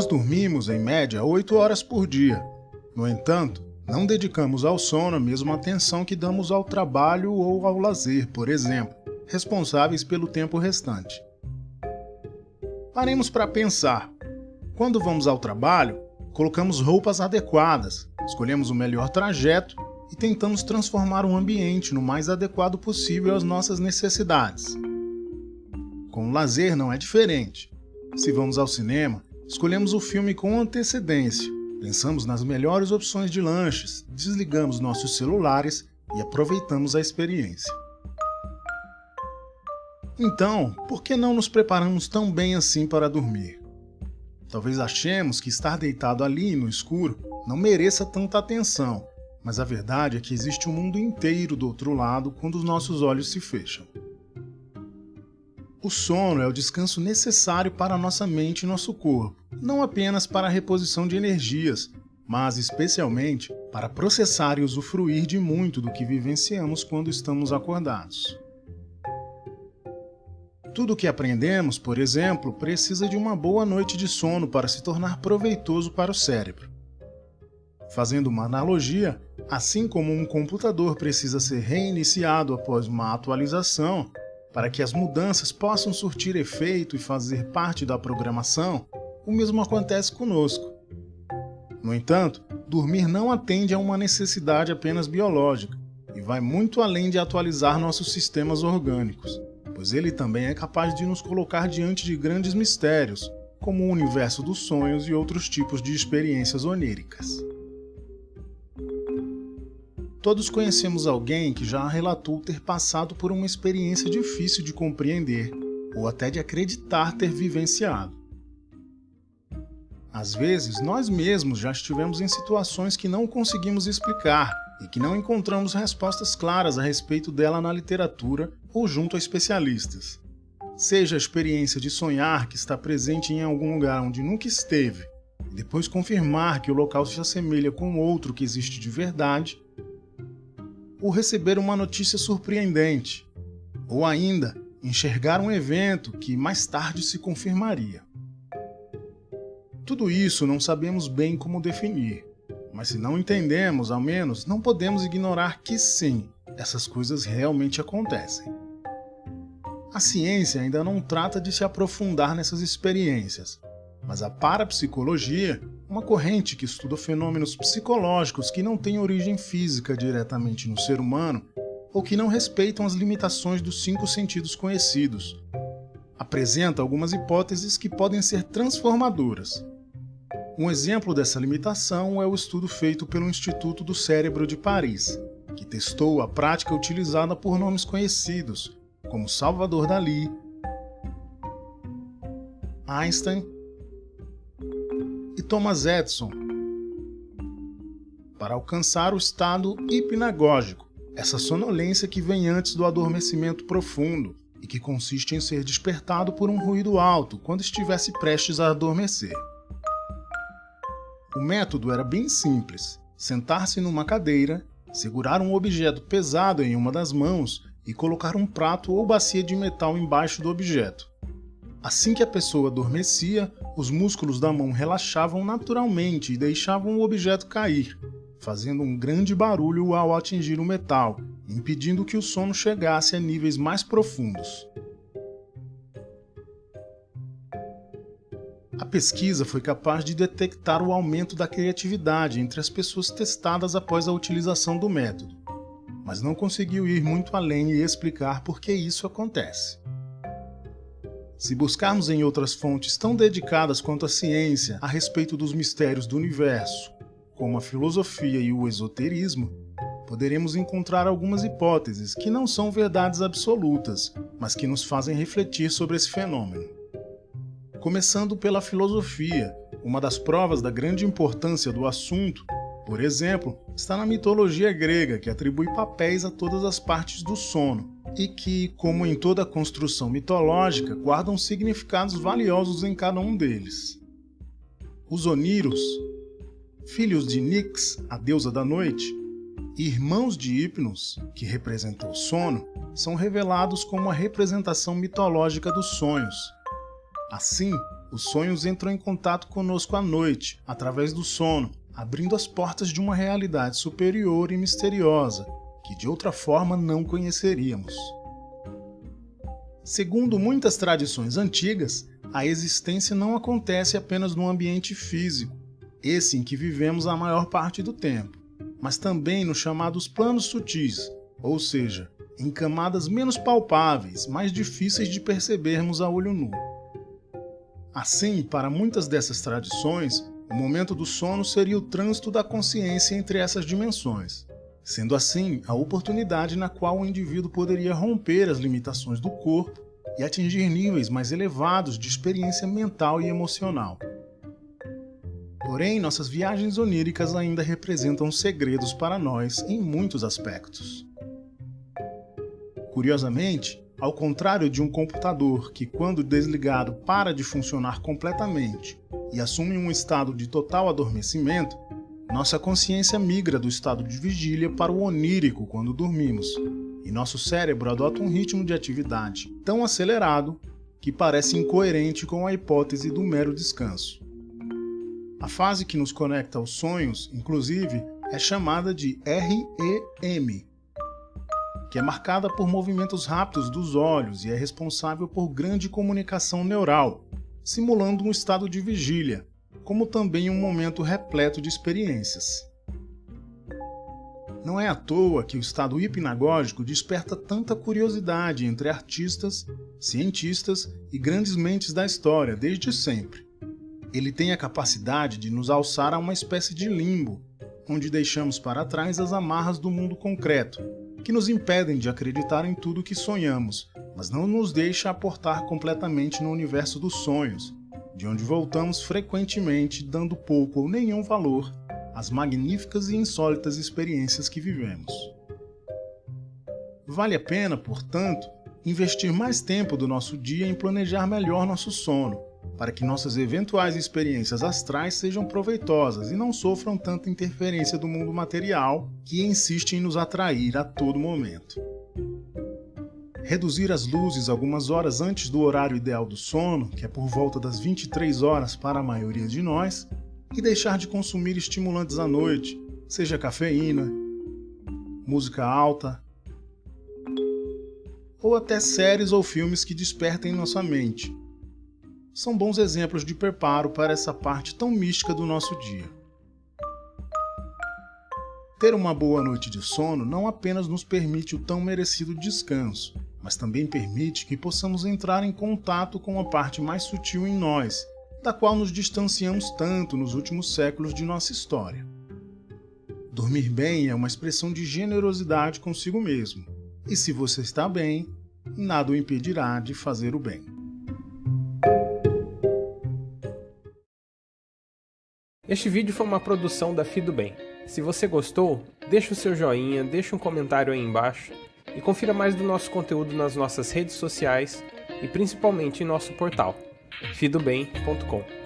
Nós dormimos, em média, 8 horas por dia. No entanto, não dedicamos ao sono a mesma atenção que damos ao trabalho ou ao lazer, por exemplo, responsáveis pelo tempo restante. Paremos para pensar. Quando vamos ao trabalho, colocamos roupas adequadas, escolhemos o melhor trajeto e tentamos transformar o ambiente no mais adequado possível às nossas necessidades. Com o lazer não é diferente. Se vamos ao cinema, escolhemos o filme com antecedência, pensamos nas melhores opções de lanches, desligamos nossos celulares e aproveitamos a experiência. Então, por que não nos preparamos tão bem assim para dormir? Talvez achemos que estar deitado ali no escuro não mereça tanta atenção, mas a verdade é que existe um mundo inteiro do outro lado quando os nossos olhos se fecham. O sono é o descanso necessário para a nossa mente e nosso corpo, não apenas para a reposição de energias, mas especialmente para processar e usufruir de muito do que vivenciamos quando estamos acordados. Tudo o que aprendemos, por exemplo, precisa de uma boa noite de sono para se tornar proveitoso para o cérebro. Fazendo uma analogia, assim como um computador precisa ser reiniciado após uma atualização, para que as mudanças possam surtir efeito e fazer parte da programação, o mesmo acontece conosco. No entanto, dormir não atende a uma necessidade apenas biológica e vai muito além de atualizar nossos sistemas orgânicos, pois ele também é capaz de nos colocar diante de grandes mistérios, como o universo dos sonhos e outros tipos de experiências oníricas. Todos conhecemos alguém que já relatou ter passado por uma experiência difícil de compreender ou até de acreditar ter vivenciado. Às vezes, nós mesmos já estivemos em situações que não conseguimos explicar e que não encontramos respostas claras a respeito dela na literatura ou junto a especialistas. Seja a experiência de sonhar que está presente em algum lugar onde nunca esteve, e depois confirmar que o local se assemelha com outro que existe de verdade, ou receber uma notícia surpreendente, ou ainda enxergar um evento que mais tarde se confirmaria. Tudo isso não sabemos bem como definir, mas se não entendemos, ao menos, não podemos ignorar que sim, essas coisas realmente acontecem. A ciência ainda não trata de se aprofundar nessas experiências, mas a parapsicologia, uma corrente que estuda fenômenos psicológicos que não têm origem física diretamente no ser humano ou que não respeitam as limitações dos 5 sentidos conhecidos, apresenta algumas hipóteses que podem ser transformadoras. Um exemplo dessa limitação é o estudo feito pelo Instituto do Cérebro de Paris, que testou a prática utilizada por nomes conhecidos, como Salvador Dalí, Einstein e Thomas Edison, para alcançar o estado hipnagógico, essa sonolência que vem antes do adormecimento profundo e que consiste em ser despertado por um ruído alto quando estivesse prestes a adormecer. O método era bem simples: sentar-se numa cadeira, segurar um objeto pesado em uma das mãos e colocar um prato ou bacia de metal embaixo do objeto. Assim que a pessoa adormecia, os músculos da mão relaxavam naturalmente e deixavam o objeto cair, fazendo um grande barulho ao atingir o metal, impedindo que o sono chegasse a níveis mais profundos. A pesquisa foi capaz de detectar o aumento da criatividade entre as pessoas testadas após a utilização do método, mas não conseguiu ir muito além e explicar por que isso acontece. Se buscarmos em outras fontes tão dedicadas quanto a ciência a respeito dos mistérios do universo, como a filosofia e o esoterismo, poderemos encontrar algumas hipóteses que não são verdades absolutas, mas que nos fazem refletir sobre esse fenômeno. Começando pela filosofia, uma das provas da grande importância do assunto, por exemplo, está na mitologia grega, que atribui papéis a todas as partes do sono, e que, como em toda construção mitológica, guardam significados valiosos em cada um deles. Os oníros, filhos de Nix, a deusa da noite, e irmãos de Hipnos, que representa o sono, são revelados como a representação mitológica dos sonhos. Assim, os sonhos entram em contato conosco à noite, através do sono, abrindo as portas de uma realidade superior e misteriosa, que de outra forma não conheceríamos. Segundo muitas tradições antigas, a existência não acontece apenas no ambiente físico, esse em que vivemos a maior parte do tempo, mas também nos chamados planos sutis, ou seja, em camadas menos palpáveis, mais difíceis de percebermos a olho nu. Assim, para muitas dessas tradições, o momento do sono seria o trânsito da consciência entre essas dimensões, sendo assim a oportunidade na qual o indivíduo poderia romper as limitações do corpo e atingir níveis mais elevados de experiência mental e emocional. Porém, nossas viagens oníricas ainda representam segredos para nós em muitos aspectos. Curiosamente, ao contrário de um computador que, quando desligado, para de funcionar completamente e assume um estado de total adormecimento, nossa consciência migra do estado de vigília para o onírico quando dormimos, e nosso cérebro adota um ritmo de atividade tão acelerado que parece incoerente com a hipótese do mero descanso. A fase que nos conecta aos sonhos, inclusive, é chamada de REM, que é marcada por movimentos rápidos dos olhos e é responsável por grande comunicação neural, simulando um estado de vigília, como também um momento repleto de experiências. Não é à toa que o estado hipnagógico desperta tanta curiosidade entre artistas, cientistas e grandes mentes da história desde sempre. Ele tem a capacidade de nos alçar a uma espécie de limbo, onde deixamos para trás as amarras do mundo concreto, que nos impedem de acreditar em tudo que sonhamos, mas não nos deixa aportar completamente no universo dos sonhos, de onde voltamos frequentemente dando pouco ou nenhum valor às magníficas e insólitas experiências que vivemos. Vale a pena, portanto, investir mais tempo do nosso dia em planejar melhor nosso sono, para que nossas eventuais experiências astrais sejam proveitosas e não sofram tanta interferência do mundo material que insiste em nos atrair a todo momento. Reduzir as luzes algumas horas antes do horário ideal do sono, que é por volta das 23 horas para a maioria de nós, e deixar de consumir estimulantes à noite, seja cafeína, música alta, ou até séries ou filmes que despertem nossa mente. São bons exemplos de preparo para essa parte tão mística do nosso dia. Ter uma boa noite de sono não apenas nos permite o tão merecido descanso, mas também permite que possamos entrar em contato com a parte mais sutil em nós, da qual nos distanciamos tanto nos últimos séculos de nossa história. Dormir bem é uma expressão de generosidade consigo mesmo, e se você está bem, nada o impedirá de fazer o bem. Este vídeo foi uma produção da Fido Bem. Se você gostou, deixa o seu joinha, deixa um comentário aí embaixo e confira mais do nosso conteúdo nas nossas redes sociais e principalmente em nosso portal, fidobem.com.